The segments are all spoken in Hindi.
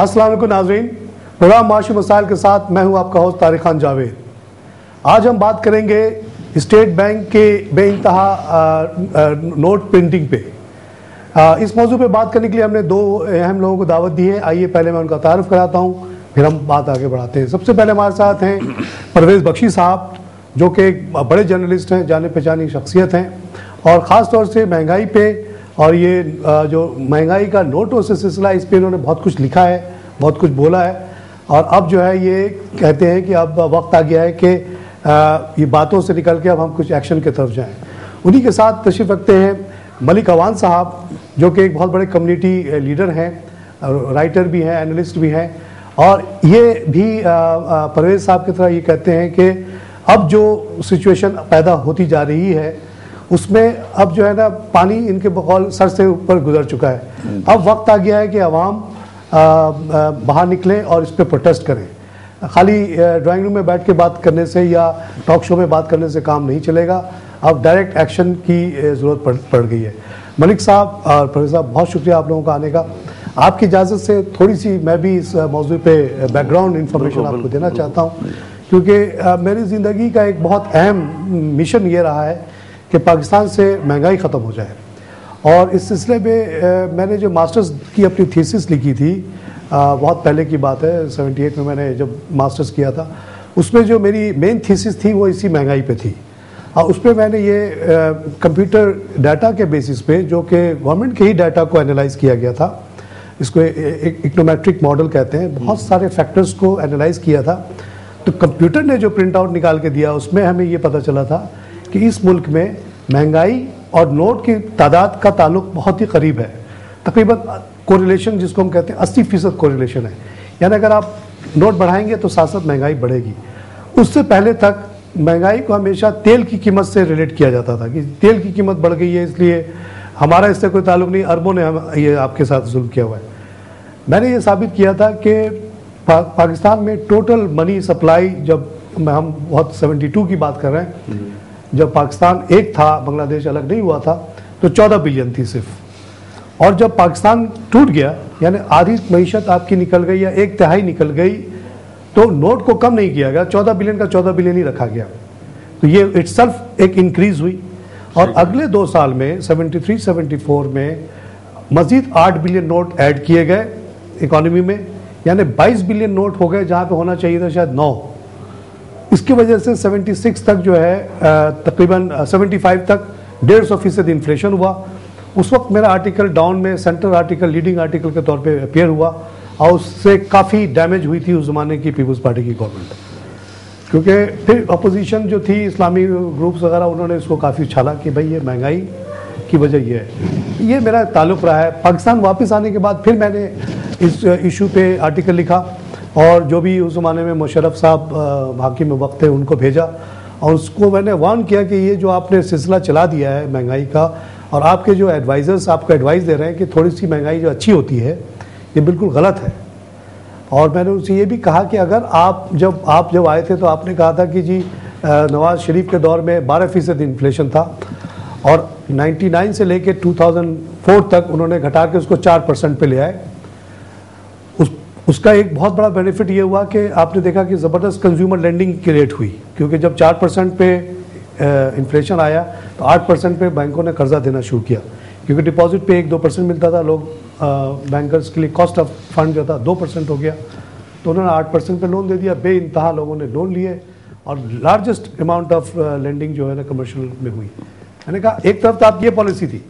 अस्सलाम वालेकुम नाज़रीन, प्रोग्राम माशी मसाइल के साथ मैं हूं आपका होस्ट तारिक खान जावेद। आज हम बात करेंगे स्टेट बैंक के बेइंतहा नोट प्रिंटिंग पे। इस मौजू पे बात करने के लिए हमने दो अहम लोगों को दावत दी है। आइए पहले मैं उनका तारुफ कराता हूं, फिर हम बात आगे बढ़ाते हैं। सबसे पहले हमारे साथ हैं परवेज़ बख्शी साहब, जो कि एक बड़े जर्नलिस्ट हैं, जाने पहचानी शख्सियत हैं, और ख़ास तौर से महंगाई पे और ये जो महंगाई का नोटों से सिलसिला, इस पर इन्होंने बहुत कुछ लिखा है, बहुत कुछ बोला है। और अब जो है ये कहते हैं कि अब वक्त आ गया है कि ये बातों से निकल के अब हम कुछ एक्शन की तरफ जाएं। उन्हीं के साथ तशरीफ़ रखते हैं मलिक अवान साहब, जो कि एक बहुत बड़े कम्युनिटी लीडर हैं, राइटर भी हैं, एनालिस्ट भी हैं, और ये भी परवेज़ साहब की तरह ये कहते हैं कि अब जो सिचुएशन पैदा होती जा रही है उसमें अब जो है ना पानी इनके बकौल सर से ऊपर गुजर चुका है। अब वक्त आ गया है कि आवाम बाहर निकलें और इस पर प्रोटेस्ट करें। खाली ड्राइंग रूम में बैठ के बात करने से या टॉक शो में बात करने से काम नहीं चलेगा, अब डायरेक्ट एक्शन की ज़रूरत पड़ गई है। मलिक साहब और परवेज़ साहब, बहुत शुक्रिया आप लोगों का आने का। आपकी इजाज़त से थोड़ी सी मैं भी इस मौजू पे बैकग्राउंड इंफॉर्मेशन आपको देना चाहता हूँ, क्योंकि मेरी ज़िंदगी का एक बहुत अहम मिशन ये रहा है कि पाकिस्तान से महंगाई ख़त्म हो जाए। और इस सिलसिले में मैंने जो मास्टर्स की अपनी थीसिस लिखी थी, बहुत पहले की बात है, 78 में मैंने जब मास्टर्स किया था, उसमें जो मेरी मेन थीसिस थी वो इसी महंगाई पे थी। और उस पर मैंने ये कंप्यूटर डाटा के बेसिस पे, जो कि गवर्नमेंट के ही डाटा को एनालाइज किया गया था, इसको एक इकोनोमेट्रिक मॉडल कहते हैं, बहुत सारे फैक्टर्स को एनालाइज किया था। तो कंप्यूटर ने जो प्रिंट आउट निकाल के दिया उसमें हमें ये पता चला था कि इस मुल्क में महंगाई और नोट की तादाद का ताल्लुक बहुत ही करीब है। तकरीबन कोरिलेशन जिसको हम कहते हैं 80% कोरिलेशन है, यानी अगर आप नोट बढ़ाएंगे तो साथ साथ महंगाई बढ़ेगी। उससे पहले तक महंगाई को हमेशा तेल की कीमत से रिलेट किया जाता था कि तेल की कीमत बढ़ गई है इसलिए हमारा इससे कोई ताल्लुक नहीं, अरबों ने हम ये आपके साथ जुल्म किया हुआ है। मैंने ये साबित किया था कि पाकिस्तान में टोटल मनी सप्लाई, जब हम बहुत 72 की बात कर रहे हैं, जब पाकिस्तान एक था, बांग्लादेश अलग नहीं हुआ था, तो 14 बिलियन थी सिर्फ। और जब पाकिस्तान टूट गया, यानी आधी मईशत आपकी निकल गई या एक तिहाई निकल गई, तो नोट को कम नहीं किया गया, 14 बिलियन का 14 बिलियन ही रखा गया। तो ये इटसेल्फ एक इंक्रीज हुई। और अगले 2 साल में 73-74 में मजीद 8 बिलियन नोट ऐड किए गए इकॉनमी में, यानी 22 बिलियन नोट हो गए जहाँ पे होना चाहिए था शायद 9। इसकी वजह से 76 तक जो है तकरीबन 75 तक 150% इन्फ्लेशन हुआ। उस वक्त मेरा आर्टिकल डाउन में सेंट्रल आर्टिकल, लीडिंग आर्टिकल के तौर पे अपीयर हुआ, और उससे काफ़ी डैमेज हुई थी उस ज़माने की पीपल्स पार्टी की गवर्नमेंट, क्योंकि फिर अपोजिशन जो थी, इस्लामी ग्रुप्स वगैरह, उन्होंने इसको काफ़ी उछाला कि भाई ये महंगाई की वजह ये है। ये मेरा ताल्लुक़ रहा है। पाकिस्तान वापस आने के बाद फिर मैंने इस इशू पे आर्टिकल लिखा, और जो भी उस ज़माने में मुशर्रफ साहब हाकिम वक्त थे उनको भेजा, और उसको मैंने वार्न किया कि ये जो आपने सिलसिला चला दिया है महंगाई का, और आपके जो एडवाइज़र्स आपको एडवाइस दे रहे हैं कि थोड़ी सी महंगाई जो अच्छी होती है, ये बिल्कुल गलत है। और मैंने उनसे ये भी कहा कि अगर आप जब आए थे तो आपने कहा था कि जी नवाज़ शरीफ के दौर में 12% इन्फ्लेशन था, और 99 से लेके 2004 तक उन्होंने घटा के उसको 4% पे ले आए। उसका एक बहुत बड़ा बेनिफिट ये हुआ कि आपने देखा कि ज़बरदस्त कंज्यूमर लेंडिंग की रेट हुई, क्योंकि जब 4% पे इन्फ्लेशन आया तो 8% पे बैंकों ने कर्जा देना शुरू किया, क्योंकि डिपॉजिट पे 1-2% मिलता था। लोग बैंकर्स के लिए कॉस्ट ऑफ फंड जो था 2% हो गया, तो उन्होंने 8% पे लोन दे दिया। बेइंतहा लोगों ने लोन लिए, और लार्जेस्ट अमाउंट ऑफ लेंडिंग जो है ना कमर्शियल में हुई। मैंने कहा एक तरफ तो आपकी ये पॉलिसी थी।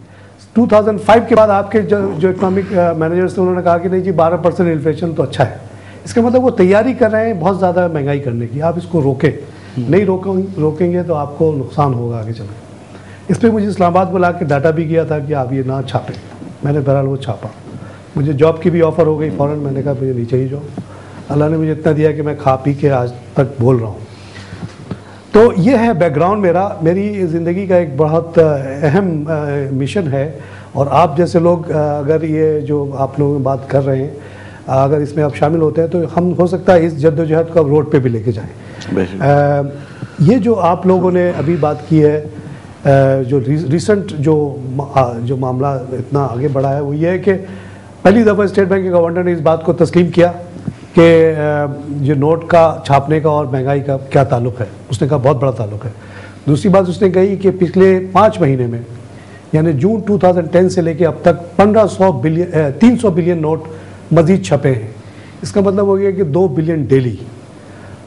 2005 के बाद आपके जो इकोनॉमिक मैनेजर्स थे उन्होंने कहा कि नहीं जी 12% इन्फ्लेशन तो अच्छा है। इसका मतलब वो तैयारी कर रहे हैं बहुत ज़्यादा महंगाई करने की, आप इसको रोकें। नहीं रोकेंगे तो आपको नुकसान होगा आगे चलकर। इस पर मुझे इस्लामाबाद बुला के डाटा भी किया था कि आप ये ना छापें। मैंने बहरहाल वो छापा। मुझे जॉब की भी ऑफ़र हो गई फ़ौरन। मैंने कहा मुझे नहीं चाहिए जॉब, अल्लाह ने मुझे इतना दिया कि मैं खा पी के आज तक बोल रहा हूँ। तो ये है बैकग्राउंड मेरी ज़िंदगी का एक बहुत अहम मिशन है। और आप जैसे लोग अगर ये जो आप लोग बात कर रहे हैं, अगर इसमें आप शामिल होते हैं तो हम हो सकता है इस जद्दोजहद को अब रोड पे भी लेके जाएं। ये जो आप लोगों ने अभी बात की है, जो रिसेंट जो मामला इतना आगे बढ़ा है, वो ये है कि पहली दफ़ा स्टेट बैंक के गवर्नर ने इस बात को तस्लीम किया कि जो नोट का छापने का और महंगाई का क्या ताल्लुक है। उसने कहा बहुत बड़ा ताल्लुक है। दूसरी बात उसने कही कि पिछले 5 महीने में यानी जून 2010 से लेके अब तक 300 बिलियन नोट मजीद छपे हैं। इसका मतलब हो गया कि 2 बिलियन डेली।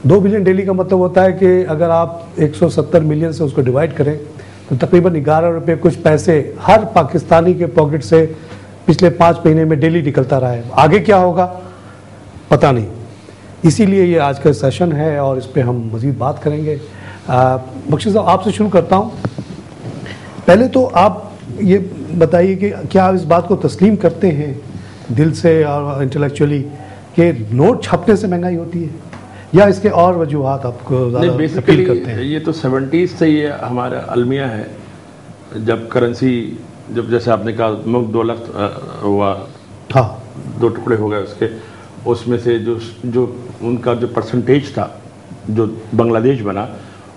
2 बिलियन डेली का मतलब होता है कि अगर आप 170 मिलियन से उसको डिवाइड करें तो तकरीबन 11 रुपये कुछ पैसे हर पाकिस्तानी के पॉकेट से पिछले 5 महीने में डेली निकलता रहा है। आगे क्या होगा पता नहीं। इसीलिए ये आज का सेशन है और इस पर हम मज़ीद बात करेंगे। बख्शी साहब आपसे शुरू करता हूँ। पहले तो आप ये बताइए कि क्या आप इस बात को तस्लीम करते हैं दिल से और इंटेलेक्चुअली कि नोट छपने से महंगाई होती है, या इसके और वजूहात आपको ज़्यादा अपील करते हैं? ये तो 70s से ये हमारा अलमिया है। जब करेंसी जब जैसे आपने कहा मुल्क दौलत हुआ, हाँ 2 टुकड़े हो गए उसके, उसमें से जो उनका जो परसेंटेज था जो बांग्लादेश बना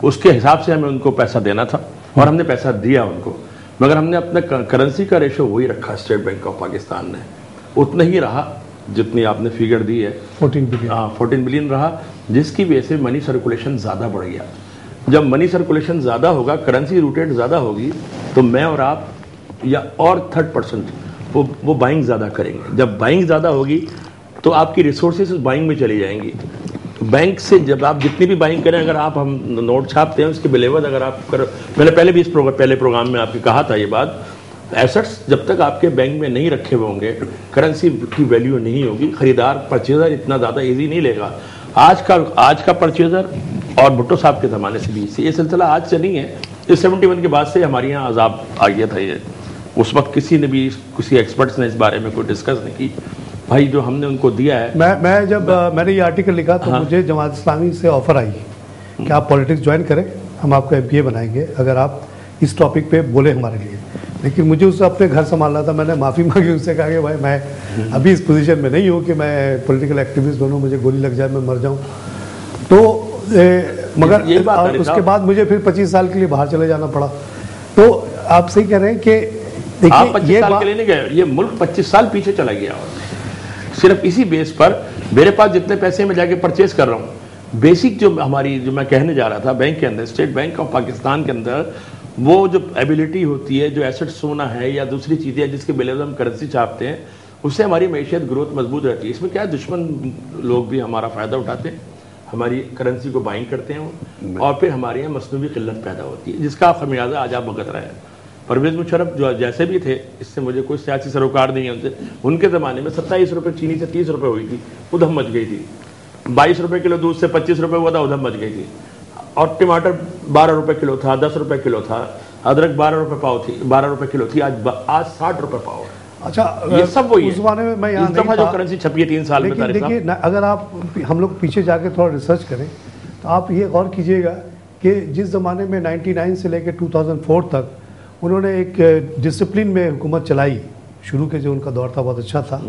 उसके हिसाब से हमें उनको पैसा देना था और हमने पैसा दिया उनको, मगर हमने अपने करेंसी का रेशो वही रखा। स्टेट बैंक ऑफ पाकिस्तान ने उतना ही रहा जितनी आपने फिगर दी है, 14 बिलियन। हाँ 14 बिलियन रहा, जिसकी वजह से मनी सर्कुलेशन ज़्यादा बढ़ गया। जब मनी सर्कुलेशन ज़्यादा होगा, करेंसी रूटेड ज़्यादा होगी, तो मैं और आप या और 3rd पर्सन वो बाइंग ज़्यादा करेंगे। जब बाइंग ज़्यादा होगी तो आपकी रिसोर्सेज बाइंग में चली जाएंगी। बैंक से जब आप जितनी भी बाइंग करें, अगर आप हम नोट छापते हैं उसके बिलेवद अगर आप मैंने पहले भी इस पहले प्रोग्राम में आपकी कहा था ये बात, एसेट्स जब तक आपके बैंक में नहीं रखे हुए होंगे करेंसी की वैल्यू नहीं होगी। खरीदार परचेजर इतना ज़्यादा इजी नहीं लेगा। आज का परचेजर और भुट्टो साहब के ज़माने से भी ये सिलसिला आज से नहीं है, इस 71 के बाद से हमारे यहाँ अजाब आ गया था। ये उस वक्त किसी ने भी किसी एक्सपर्ट्स ने इस बारे में कोई डिस्कस नहीं की। भाई जो हमने उनको दिया है, मैंने ये आर्टिकल लिखा तो मुझे जमात इस्लामी से ऑफर आई कि आप पॉलिटिक्स ज्वाइन करें, हम आपको MPA बनाएंगे अगर आप इस टॉपिक पे बोले हमारे लिए। लेकिन मुझे उससे अपने घर संभालना था। मैंने माफ़ी मांगी उससे, कहा कि भाई मैं अभी इस पोजीशन में नहीं हूँ कि मैं पॉलिटिकल एक्टिविस्ट बनूँ, मुझे गोली लग जाए मैं मर जाऊँ। तो मगर और उसके बाद मुझे फिर 25 साल के लिए बाहर चले जाना पड़ा। तो आप सही कह रहे हैं कि आप 25 साल के लिए नहीं गए, ये मुल्क 25 साल पीछे चला गया। और सिर्फ इसी बेस पर मेरे पास जितने पैसे मैं जाके परचेज कर रहा हूँ, बेसिक जो मैं कहने जा रहा था, बैंक के अंदर स्टेट बैंक ऑफ पाकिस्तान के अंदर वो जो एबिलिटी होती है, जो एसेट सोना है या दूसरी चीज़ें हैं जिसके बिल हम करेंसी छापते हैं, उससे हमारी मैशियत ग्रोथ मजबूत रहती है। इसमें क्या है, दुश्मन लोग भी हमारा फ़ायदा उठाते हैं, हमारी करेंसी को बाइंग करते हैं और फिर हमारे यहाँ मसनूई किल्लत पैदा होती है, जिसका खमियाजा आज आप भुगत रहे हैं। परवेज़ मुशर्रफ जो जैसे भी थे, इससे मुझे कोई सियासी सरोकार नहीं है उनसे। उनके ज़माने में 27 रुपये चीनी से 30 रुपये हुई थी, उधम मच गई थी। 22 रुपये किलो दूध से 25 रुपये हुआ था, उधम मच गई थी। और टमाटर 12 रुपये किलो था, 10 रुपये किलो था। अदरक 12 रुपये पाव थी, 12 रुपये किलो थी, आज 60 रुपये पाव है। अच्छा, ये सब वही उस ज़माने में मैं यहाँ नहीं था। जो करेंसी छपी है 3 साल में, देखिए अगर आप हम लोग पीछे जाके थोड़ा रिसर्च करें तो आप ये गौर कीजिएगा कि जिस ज़माने में 99 से लेकर 2004 तक उन्होंने एक डिसिप्लिन में हुकूमत चलाई, शुरू के जो उनका दौर था बहुत अच्छा था।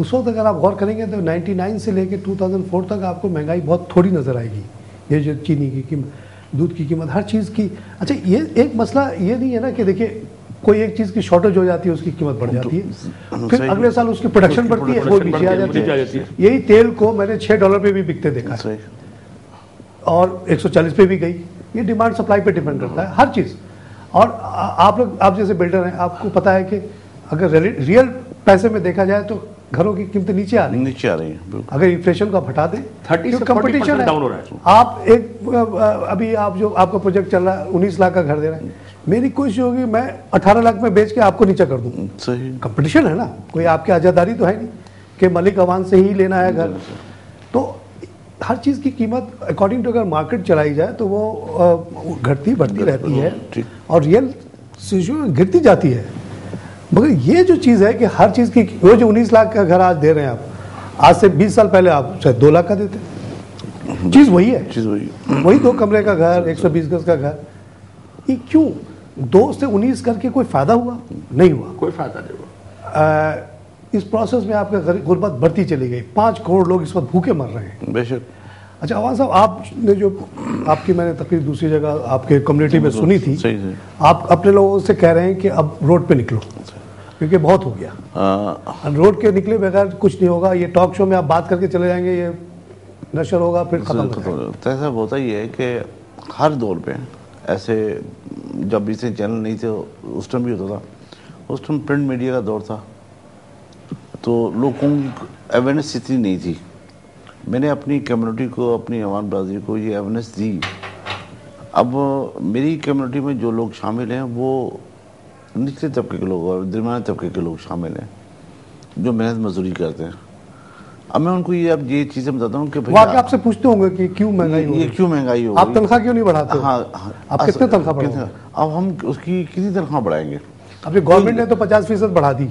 उस वक्त अगर आप गौर करेंगे तो 99 से लेकर 2004 तक आपको महंगाई बहुत थोड़ी नज़र आएगी। ये जो चीनी की कीमत, दूध की कीमत, हर चीज़ की। अच्छा, ये एक मसला ये नहीं है ना कि देखिए कोई एक चीज़ की शॉर्टेज हो जाती है, उसकी कीमत बढ़ जाती है, फिर अगले साल उसकी प्रोडक्शन बढ़ती है, वो नीचे आ जाती है। यही तेल को मैंने $6 पे भी बिकते देखा है और 140 पे भी गई। ये डिमांड सप्लाई पे डिपेंड करता है हर चीज़। और आप जैसे बिल्डर हैं, आपको पता है कि अगर रियल पैसे में देखा जाए तो घरों की कीमतें नीचे आ रही हैं। अगर इन्फ्लेशन को आप हटा दें, 30 से 40% डाउन हो रहा है। आप अभी आप जो आपका प्रोजेक्ट चल रहा है 19 लाख का घर दे रहे हैं, मेरी कोशिश होगी मैं 18 लाख में बेच के आपको नीचा कर दूं। सही कंपटीशन है ना, कोई आपकी आज़ादारी तो है नहीं कि मलिक अवान से ही लेना है घर। तो हर चीज़ की कीमत अकॉर्डिंग टू अगर मार्केट चलाई जाए तो वो घटती बढ़ती रहती है और रियल सिचुएशन गिरती जाती है। मगर ये जो चीज़ है कि हर चीज़ की, वो जो 19 लाख का घर आज दे रहे हैं आप, आज से 20 साल पहले आप शायद 2 लाख का देते। चीज़ वही है, वही 2 कमरे का घर, 120 गज का घर। ये क्यों 2 से 19 करके कोई फ़ायदा हुआ? नहीं हुआ, कोई फ़ायदा नहीं हुआ। इस प्रोसेस में आपका गुर्बत बढ़ती चली गई। 5 करोड़ लोग इस वक्त भूखे मर रहे हैं। बेशक। अच्छा अवान साहब, आपने जो आपकी मैंने तकरीर दूसरी जगह आपके कम्युनिटी में सुनी थी, आप अपने लोगों से कह रहे हैं कि अब रोड पे निकलो, क्योंकि बहुत हो गया। रोड के निकले बगैर कुछ नहीं होगा। ये टॉक शो में आप बात करके चले जाएंगे, ये नशर होगा, फिर खत्म हो जाएगा। तो ऐसा होता ही है कि हर दौर पे ऐसे, जब इसे चैनल नहीं थे उस टाइम भी होता था, उस टाइम प्रिंट मीडिया का दौर था, तो लोगों की अवेयरनेस इतनी नहीं थी। मैंने अपनी कम्युनिटी को, अपनी अवाम बरादरी को ये अवेयरनेस दी। अब मेरी कम्युनिटी में जो लोग शामिल हैं वो निचले तबके के लोग और दरमियाने तबके के लोग शामिल हैं जो मेहनत मजदूरी करते हैं। अब मैं उनको ये चीज़ें बताता हूँ कि भाई आपसे पूछते होंगे कि क्यों महंगाई हो, ये क्यों महंगाई हो, आप तनख्वाह क्यों नहीं बढ़ाते? हाँ, आप कितने तनख्वाह बढ़ाते? अब हम उसकी कितनी तनख्वाह बढ़ाएंगे? अभी गवर्नमेंट ने तो 50% बढ़ा दी।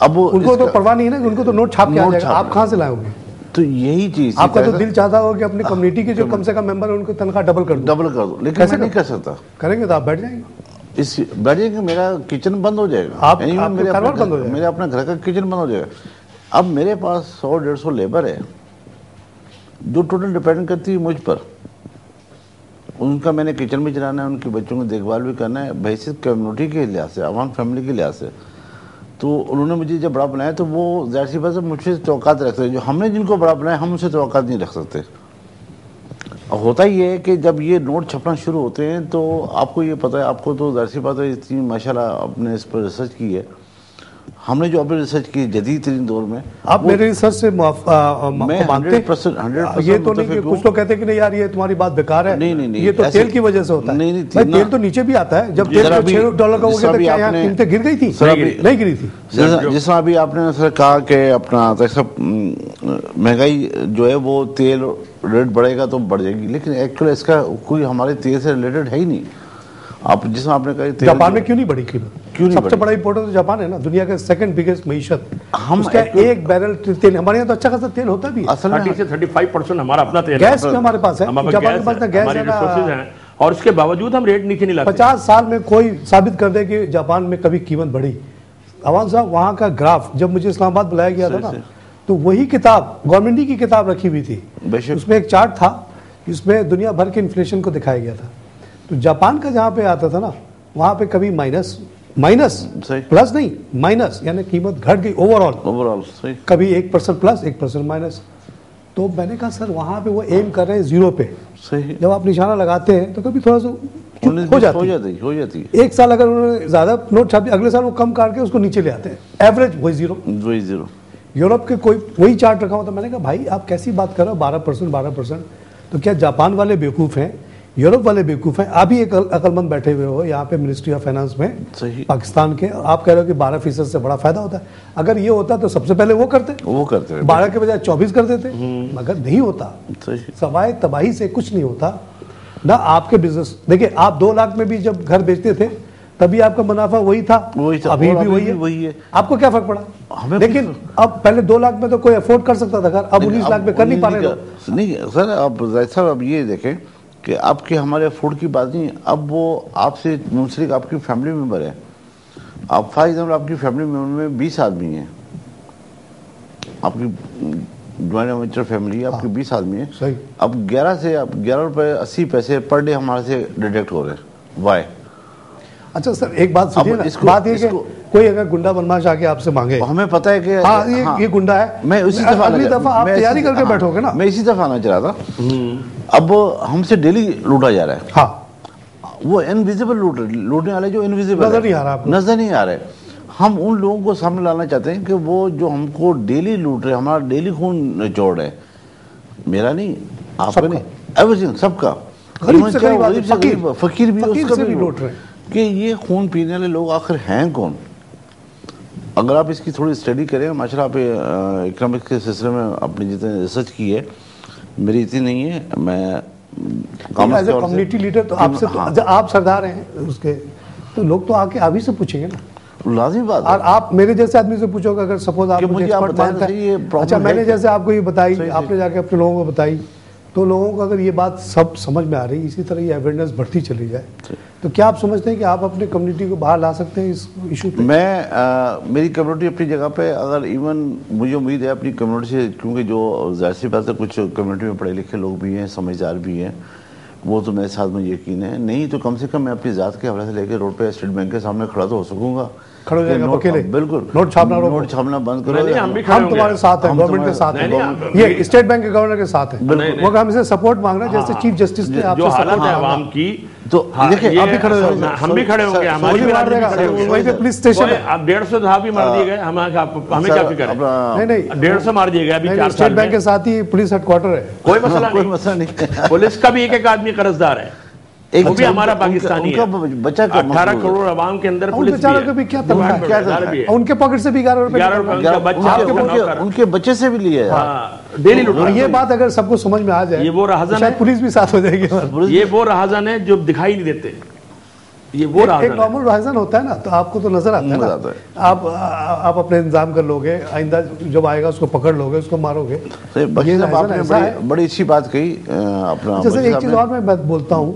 अब उनको तो परवाह नहीं है ना, उनको तो नोट छाप के आ जाएगा। आप कहाँ से लाओगे? तो यही चीज, आपका तो दिल चाहता हो कि अपनी कम्युनिटी के जो कम से कम मेंबर है उनकी तनख्वाह डबल कर दो, लेकिन मैं नहीं कर सकता। करेंगे तो आप बैठ जाएंगे। बैठ जाएंगे, मेरा किचन बंद हो जाएगा, मेरे अपने घर का किचन बंद हो जाएगा। अब मेरे पास 100-150 लेबर है जो टोटल डिपेंड करती है मुझ पर। उनका मैंने किचन भी चलाना है, उनके बच्चों की देखभाल भी करना है, बहैसियत कम्युनिटी के लिहाज से, अवाम फैमिली के लिहाज से। तो उन्होंने मुझे जब बड़ा बनाया तो वो ज़ाहिर सी बात है मुझसे तवक्कात रखते हैं। जो हमने जिनको बड़ा बनाया हम उनसे तवक्कात नहीं रख सकते। अब होता ही है कि जब ये नोट छपना शुरू होते हैं तो आपको ये पता है, आपको तो ज़ाहिर सी बात है इतनी माशाल्लाह आपने इस पर रिसर्च की है। हमने जो अभी रिसर्च की जदीद तरीन दौर में, आप मेरे रिसर्च से मैं 100% ये तो नहीं कि कुछ तो कहते हैं कि नहीं यार ये तुम्हारी बात बेकार है। नहीं, ये तो तेल की वजह से होता है। नहीं, तेल तो नीचे भी आता है। जब तेल $6 का हो गया तो क्या यहाँ कीमतें गिर गई थी? नहीं गिरी थी। जिस तरह अभी आपने सर कहा कि अपना महंगाई जो है वो तेल रेट बढ़ेगा तो बढ़ जाएगी, लेकिन एक्चुअली इसका कोई हमारे तेल से रिलेटेड है ही नहीं। आप जिसमें आपने कहा जापान में क्यों नहीं बढ़ी कीमत? सबसे बड़ा इंपोर्टर तो जापान है ना, दुनिया का सेकंड बिगेस्ट मईशत। हम उसका एक बैरल तेल, हमारे यहाँ तो अच्छा खासा तेल होता भी है। 30 से 35% हमारा अपना तेल, गैस भी हमारे पास है, जापान के पास गैस है, और उसके बावजूद हम रेट नीचे नहीं लाते। 50 साल में कोई साबित कर दे कि जापान में कभी कीमत बढ़ी। अवान साहब वहाँ का ग्राफ, जब मुझे इस्लामाबाद बुलाया गया था ना, तो वही किताब गवर्नमेंट की किताब रखी हुई थी, उसमें एक चार्ट था जिसमें दुनिया भर के इन्फ्लेशन को दिखाया गया था। तो जापान का जहाँ पे आता था ना, वहाँ पे कभी माइनस प्लस नहीं, माइनस, यानी कीमत घट गई ओवरऑल। कभी 1% प्लस 1% माइनस। तो मैंने कहा सर वहाँ पे वो एम कर रहे हैं 0 पे। सही, जब आप निशाना लगाते हैं तो कभी थोड़ा सा हो जाती। एक साल अगर उन्होंने ज्यादा नोट छापी, अगले साल वो कम काट के उसको नीचे ले आते हैं, एवरेज वही जीरो। यूरोप के कोई वही चार्ट रखा हुआ था। मैंने कहा भाई आप कैसी बात कर रहे हो, 12%। तो क्या जापान वाले बेवकूफ हैं, यूरोप वाले बेवकूफ हैं? आप ही एक अकलमंद बैठे हुए हो यहाँ पे मिनिस्ट्री ऑफ फाइनेंस में पाकिस्तान के, आप कह रहे हो कि 12% से बड़ा फायदा होता है। अगर ये होता तो सबसे पहले वो करते 12 के बजाय 24 कर देते, मगर नहीं होता। सवाए तबाही से कुछ नहीं होता ना। आपके बिजनेस देखिए, आप 2 लाख में भी जब घर बेचते थे तभी आपका मुनाफा वही था, अभी भी वही है। आपको क्या फर्क पड़ा? लेकिन अब पहले 2 लाख में तो कोई अफोर्ड कर सकता था घर, अब 19 लाख में कर नहीं पा रहे लोग। नहीं सर, अब ये देखें कि आपके हमारे अफोर्ड की बात नहीं, अब वो आपसे मुंसलिक आपकी फैमिली मेम्बर है। आप फॉर एग्जाम्पल आपकी फैमिली मेम्बर में 20 आदमी हैं, आपकी ज्वाइंट वेंचर फैमिली आपके 20 आदमी है। अब 11 रुपये 80 पैसे पर डे हमारे से डिडक्ट हो रहे हैं। वाई? अच्छा सर एक बात सुनिए ना, बात ये कि कोई अगर गुंडा बदमाश आके आपसे मांगे, हमें पता है कि ये गुंडा है, मैं उसी अगली दफा आप तैयारी करके बैठोगे ना। मैं इसी दफा आना चाह रहा था। अब हमसे डेली लूटा जा रहा है। हाँ, वो इनविजिबल लूटने वाले जो इनविजिबल नजर नहीं आ रहा है। हम उन लोगों को सामने लाना चाहते हैं कि वो जो हमको डेली लूट रहे, हमारा डेली खून निचोड़ रहे, मेरा नहीं, आपका नहीं, एवरीथिंग, सबका, फकीर भी उसका भी लूट रहे हैं। कि ये खून पीने वाले लोग आखिर हैं कौन? अगर आप इसकी थोड़ी स्टडी करें, माशाल्लाह आप इकोनॉमिक्स के सिलसिले में अपनी जितने रिसर्च की है, मेरी इतनी नहीं है, मैं कम्युनिटी लीडर तो आपसे तो आप सरदार हैं उसके, तो लोग तो आके आप ही से पूछेंगे ना, लाजिमी बात। और आप मेरे जैसे आदमी से पूछोगे, अगर सपोज आप मुझे एक्सपर्ट मानता है, अच्छा मैंने जैसे आपको ये बताई, आपने जाके अपने लोगों को बताई, तो लोगों को अगर ये बात सब समझ में आ रही, इसी तरह ये अवेयरनेस बढ़ती चली जाए, तो क्या आप समझते हैं कि आप अपने कम्युनिटी को बाहर ला सकते हैं इस इशू पे? मेरी कम्युनिटी अपनी जगह पे, अगर इवन मुझे उम्मीद है अपनी कम्युनिटी से, क्योंकि जो ज़ाहिर सी बात है कुछ कम्युनिटी में पढ़े लिखे लोग भी हैं, समझदार भी हैं, वो तो मेरे साथ में यकीन है। नहीं तो कम से कम मैं अपनी ज़ात के हवाले से लेकर रोड पे स्टेट बैंक के सामने खड़ा तो हो सकूंगा। खड़े हो जाएगा अकेले, बिल्कुल नोट छापना बंद करो। हम तुम्हारे साथ हैं, गवर्नमेंट के साथ हैं, ये स्टेट बैंक के गवर्नर के साथ है। वो हमसे सपोर्ट मांग रहे हैं, जैसे चीफ जस्टिस ने आपसे सपोर्ट है आवाम की, तो देखिए आप भी खड़े हो, हम भी खड़े होंगे, हमारी वहीं पे पुलिस स्टेशन है। आप 150 धावा भी मार दिए गए, हमें क्या फिक्र है? नहीं 150 मार दिए गए अभी 4 साल। स्टेट बैंक के साथ ही पुलिस हेडक्वार्टर है, कोई मसला नहीं। पुलिस का भी एक आदमी कर्जदार है, वो भी हमारा पाकिस्तानी है। बच्चा 18 करोड़ आवाम के अंदर पुलिस भी क्या है, उनके पॉकेट से भी 11 रुपए उनके बच्चे से भी लिए डेली लूट। ये बात अगर सबको समझ में आ जाए, ये वो राहजन है, पुलिस भी साथ हो जाएगी। ये वो राहजन है जो दिखाई नहीं देते, ये वो एक नॉर्मल राहजन होता है ना, तो आपको तो नजर आता है ना, आप अपने इंतजाम कर लोगे, आइंदा जब आएगा उसको पकड़ लोगे, उसको मारोगे। आपने बड़ी अच्छी बात कही अपना। जैसे एक चीज और मैं बोलता हूँ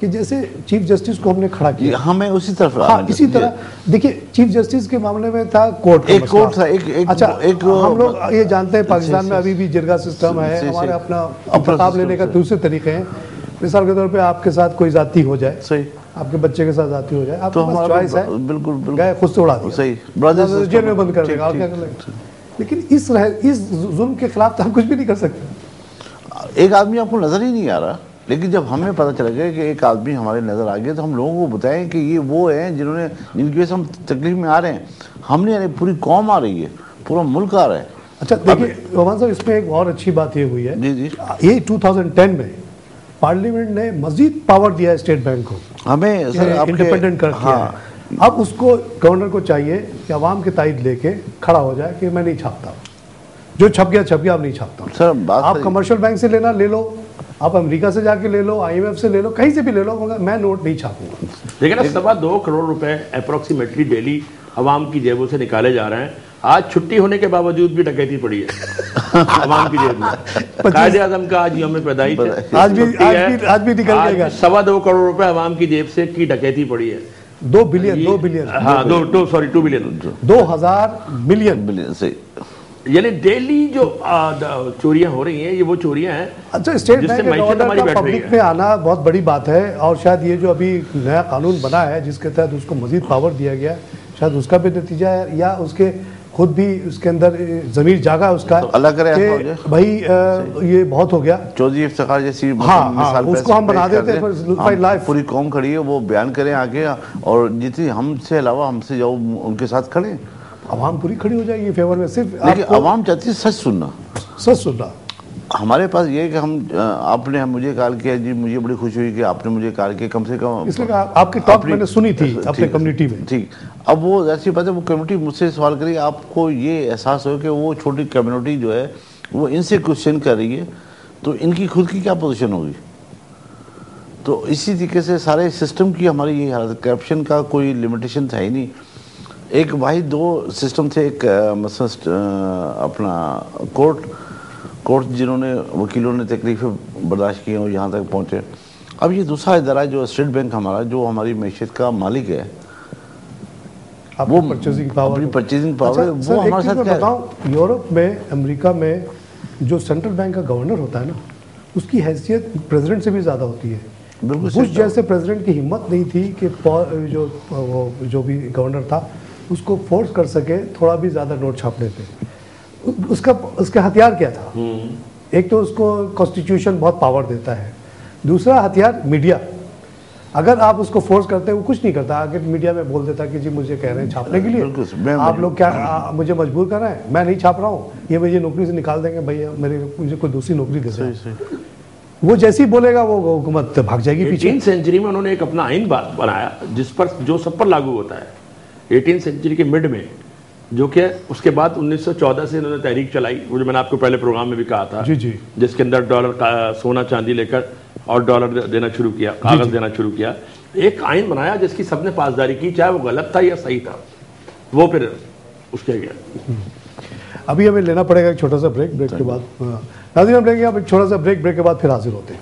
कि जैसे चीफ जस्टिस को हमने खड़ा किया, हमें उसी तरफ, हाँ इसी तरह देखिए चीफ जस्टिस के मामले में था कोर्ट, एक कोर्ट था, अच्छा हम लोग ये जानते हैं पाकिस्तान में अभी भी जिरगा सिस्टम है, हमारे अपना खिताब लेने का दूसरे तरीके हैं। मिसाल के तौर पे आपके साथ कोई जाति हो जाए, सही, आपके बच्चे के साथ जाति हो जाए, आपके पास चॉइस है, बिल्कुल गए खुद से उड़ा दिया, सही, जेल में बंद कर देगा, आप क्या कर लेंगे? लेकिन इस जुल्म के खिलाफ तो हम कुछ भी नहीं कर सकते। एक आदमी आपको नजर ही नहीं आ रहा, लेकिन जब हमें पता चला गया कि एक आदमी हमारे नजर आ गया, तो हम लोगों को बताएं कि ये वो है जिनकी वजह से हम तकलीफ में आ रहे हैं। हमने पूरी कौम आ रही है, पूरा मुल्क आ रहा है। अच्छा देखिए रोहन साहब, इसमें एक और अच्छी बात ये हुई है, जी ये 2010 में पार्लियामेंट ने मजीद पावर दिया है स्टेट बैंक को, हमें इंडिपेंडेंट कर दिया। अब उसको गवर्नर को चाहिए कि अवाम के तायद लेके खड़ा हो जाए कि मैं नहीं छापता, जो छप गया अब नहीं छापता। सर आप कमर्शियल बैंक से लेना ले लो, आप अमेरिका से जाके ले लो, IMF से ले लो, कहीं से भी ले लो, मगर मैं नोट नहीं छापूंगा। लेकिन 2.25 करोड़ रुपए अप्रोक्सीमेटली डेली अवाम की जेबों से निकाले जा रहे हैं। आज छुट्टी होने के बावजूद भी डकैती पड़ी है अवाम की जेब में। कायदे आजम का आज यौम पैदाइश है, आज भी निकल जाएगा। 2.25 करोड़ रुपए अवाम की जेब से की डकैती पड़ी है। 2 बिलियन हाँ 2 बिलियन 2000 मिलियन से, यानी डेली जो चोरियां हो रही हैं, ये वो चोरियां हैं। अच्छा, स्टेट बैंक के ऑर्डर का पब्लिक में आना बहुत बड़ी बात है, और शायद ये जो अभी नया कानून बना है जिसके तहत उसको मजीद पावर दिया गया, शायद उसका भी नतीजा है, या उसके खुद भी उसके अंदर जमीर जागा उसका, तो अल्लाह करे भाई ये बहुत हो गया। चौधरी इफ्तिखार जैसी मिसाल उसको हम बना देते हैं, पूरी कौम खड़ी है, वो बयान करें आगे, और जितनी हमसे अलावा हमसे जाओ उनके साथ खड़े, आवाम पूरी खड़ी हो जाएगी फेवर में। सिर्फ आवाम चाहती है सच सुनना। हमारे पास ये है कि हम आपने मुझे कॉल किया जी, मुझे बड़ी खुशी हुई कि आपने मुझे कॉल किया, कम से कम इसलिए आपकी टॉक मैंने सुनी थी अपने कम्युनिटी में। ठीक, अब वो ऐसी बात है, वो कम्युनिटी मुझसे सवाल करी, आपको ये एहसास हो कि वो छोटी कम्युनिटी जो है वो इनसे क्वेश्चन कर रही है, तो इनकी खुद की क्या पोजीशन होगी। तो इसी तरीके से सारे सिस्टम की हमारी ये हालत, करप्शन का कोई लिमिटेशन था ही नहीं। एक भाई 2 सिस्टम थे, एक अपना कोर्ट जिन्होंने वकीलों ने तकलीफें बर्दाश्त की और यहाँ तक पहुँचे। अब ये दूसरा इदारा जो स्टेट बैंक हमारा, जो हमारी मैशियत का मालिक है, वो परचेजिंग पावर वो हमारे साथ क्या है। यूरोप में, अमेरिका में जो सेंट्रल बैंक का गवर्नर होता है ना, उसकी हैसियत प्रेसिडेंट से भी ज़्यादा होती है। बुश जैसे प्रेसिडेंट की हिम्मत नहीं थी कि जो भी गवर्नर था उसको फोर्स कर सके थोड़ा भी ज़्यादा नोट छापने पे। उसका हथियार क्या था? एक तो उसको कॉन्स्टिट्यूशन बहुत पावर देता है, दूसरा हथियार मीडिया। अगर आप उसको फोर्स करते हैं, वो कुछ नहीं करता, अगर मीडिया में बोल देता कि जी मुझे कह रहे हैं छापने के लिए, आप लोग क्या मुझे मजबूर कर रहे हैं, मैं नहीं छाप रहा हूँ, ये मुझे नौकरी से निकाल देंगे, भैया मुझे कोई दूसरी नौकरी दे दें। वो जैसे ही बोलेगा वो हुकूमत भाग जाएगी पीछे। 18वीं सेंचुरी में उन्होंने एक अपना आइन बनाया जो सब पर लागू होता है 18वीं सेंचुरी के मिड में, जो कि उसके बाद 1914 से इन्होंने तहरीक चलाई, वो जो मैंने आपको पहले प्रोग्राम में भी कहा था, जी, जिसके अंदर डॉलर का सोना चांदी लेकर और डॉलर देना शुरू किया, कागज देना शुरू किया। एक आइन बनाया जिसकी सबने पासदारी की, चाहे वो गलत था या सही था, वो फिर उसके गया। अभी हमें लेना पड़ेगा एक छोटा सा ब्रेक के बाद नाज़रीन हम लेंगे अब एक छोटा सा ब्रेक के बाद फिर हाजिर होते हैं।